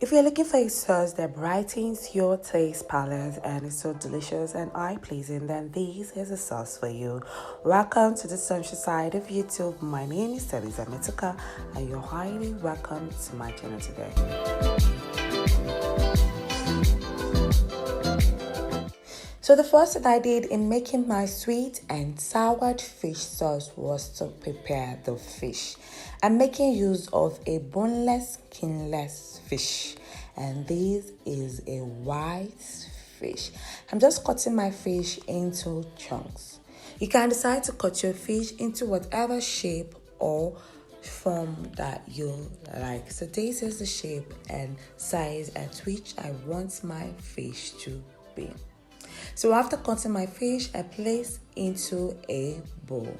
If you're looking for a sauce that brightens your taste palette and is so delicious and eye-pleasing, then this is a sauce for you. Welcome to the sunshine side of YouTube. My name is Teresa Metuka and you're highly welcome to my channel today. So the first thing I did in making my sweet and sour fish sauce was to prepare the fish. I'm making use of a boneless, skinless fish, and this is a white fish. I'm just cutting my fish into chunks. You can decide to cut your fish into whatever shape or form that you like. So this is the shape and size at which I want my fish to be. So after cutting my fish, I place into a bowl.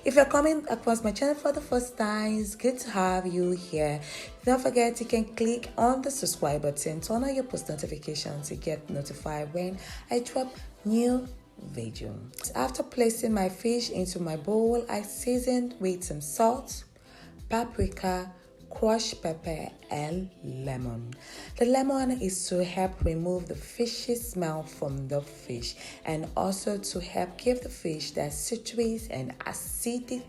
If you're coming across my channel for the first time, it's good to have you here. Don't forget you can click on the subscribe button, turn on your post notifications to get notified when I drop new video. After placing my fish into my bowl, I seasoned with some salt, paprika, crushed pepper, and lemon. The lemon is to help remove the fishy smell from the fish and also to help give the fish that citrus and acidic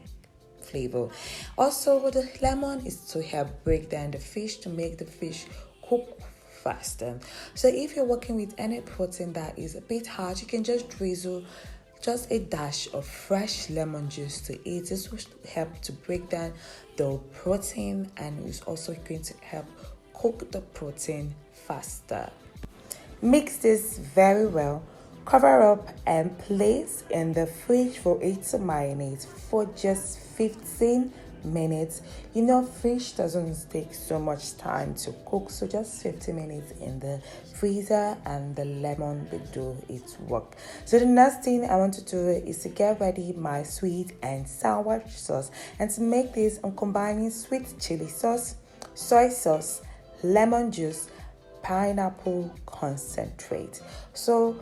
flavor. Also, the lemon is to help break down the fish to make the fish cook faster. So if you're working with any protein that is a bit hard, you can just drizzle just a dash of fresh lemon juice to eat. This will help to break down the protein and is also going to help cook the protein faster. Mix this very well, cover up and place in the fridge for it to marinate for just 15 minutes. You know, fish doesn't take so much time to cook, so just 15 minutes in the freezer and the lemon will do its work. So the next thing I want to do is to get ready my sweet and sour sauce, and to make this I'm combining sweet chili sauce, soy sauce, lemon juice, pineapple concentrate. So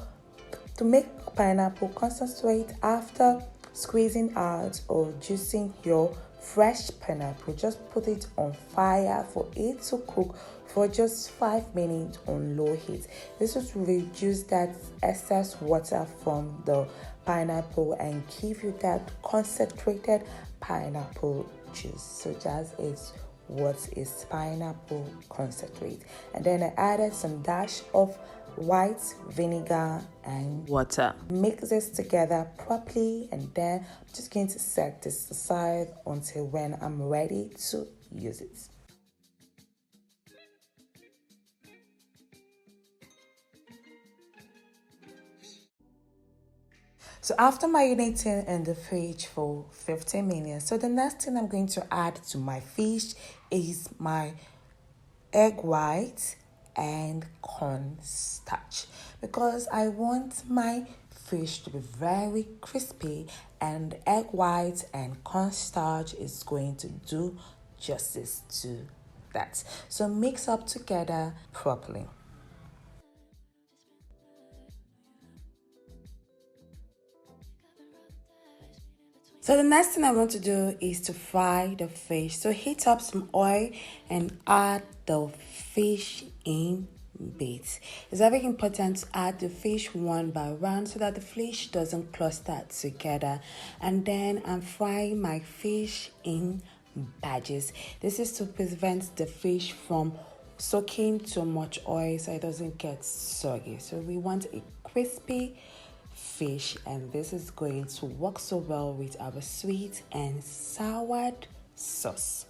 to make pineapple concentrate, after squeezing out or juicing your fresh pineapple, just put it on fire for it to cook for just 5 minutes on low heat. This will reduce that excess water from the pineapple and give you that concentrated pineapple juice. So that is what is pineapple concentrate. And then I added some dash of white vinegar and water. Mix this together properly, and then I'm just going to set this aside until when I'm ready to use it. So after marinating in the fridge for 15 minutes, so the next thing I'm going to add to my fish is my egg white and cornstarch, because I want my fish to be very crispy, and egg white and cornstarch is going to do justice to that. So mix up together properly. So the next thing I want to do is to fry the fish. So heat up some oil and add the fish in bits. It's very important to add the fish one by one so that the fish doesn't cluster together. And then I'm frying my fish in batches. This is to prevent the fish from soaking too much oil so it doesn't get soggy. So we want a crispy fish, and this is going to work so well with our sweet and sour sauce.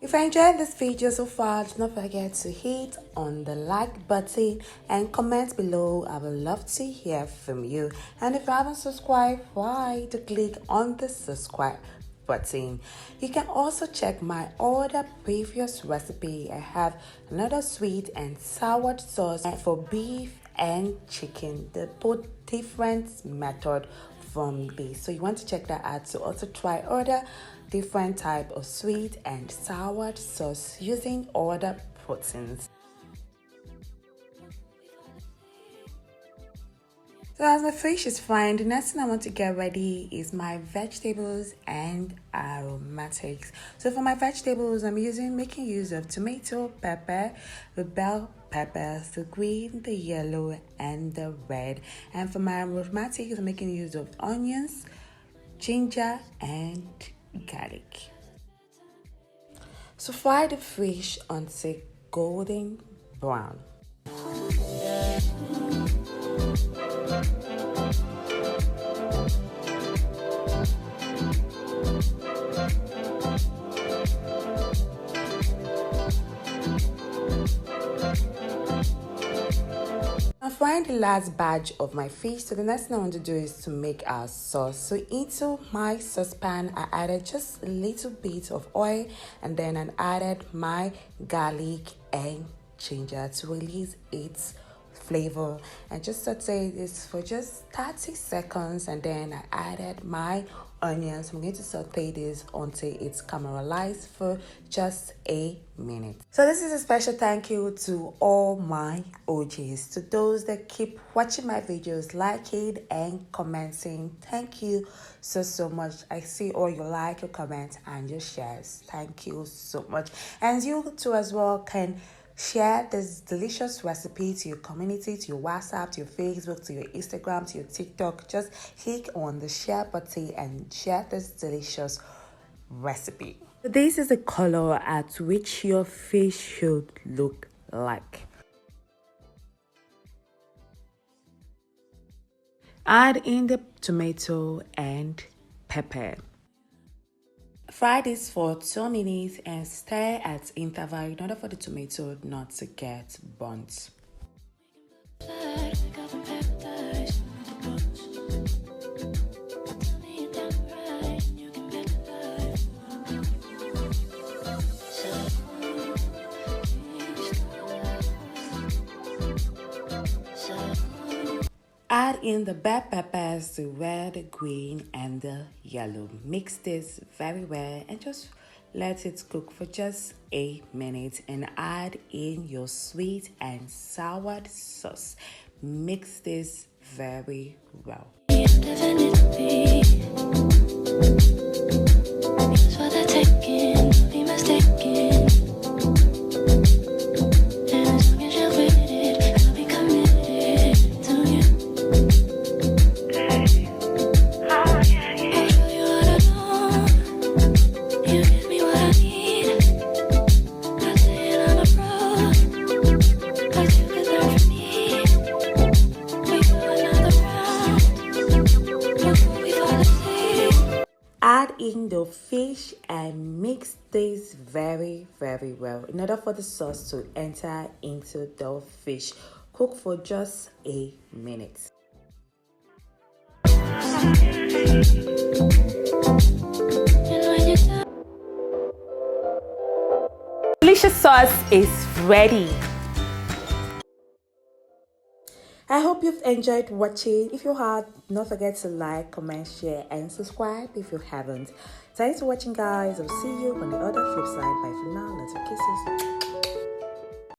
If you enjoyed this video so far, do not forget to hit on the like button and comment below. I would love to hear from you. And if you haven't subscribed, why to click on the subscribe button. You can also check my other previous recipe. I have another sweet and sour sauce for beef and chicken. They're both different method from this, so you want to check that out. So also try other different type of sweet and sour sauce using other proteins. So as my fish is frying, the next thing I want to get ready is my vegetables and aromatics. So for my vegetables, I'm making use of tomato, pepper, the bell peppers, the green, the yellow, and the red. And for my aromatics, I'm making use of onions, ginger, and garlic. So fry the fish until golden brown. I'm frying the last batch of my fish, so the next thing I want to do is to make our sauce. So into my saucepan, I added just a little bit of oil, and then I added my garlic and ginger to release its flavor, and just saute this for just 30 seconds, and then I added my onions. I'm going to saute this until it's caramelized for just a minute. So this is a special thank you to all my OGs, to those that keep watching my videos, liking and commenting. Thank you so much. I see all your like, your comments, and your shares. Thank you so much. And you too as well can share this delicious recipe to your community, to your WhatsApp, to your Facebook, to your Instagram, to your TikTok. Just click on the share button and share this delicious recipe. This is the color at which your fish should look like. Add in the tomato and pepper. Fry this for 2 minutes and stir at interval in order for the tomato not to get burnt. Add in the bell peppers, the red, the green, and the yellow. Mix this very well and just let it cook for just a minute, and add in your sweet and sour sauce. Mix this very well. Add in the fish and mix this very well in order for the sauce to enter into the fish. Cook for just a minute. Delicious sauce is ready. I hope you've enjoyed watching. If you have, don't forget to like, comment, share, and subscribe if you haven't. Thanks for watching, guys. I'll see you on the other flip side. Bye for now. Lots of kisses.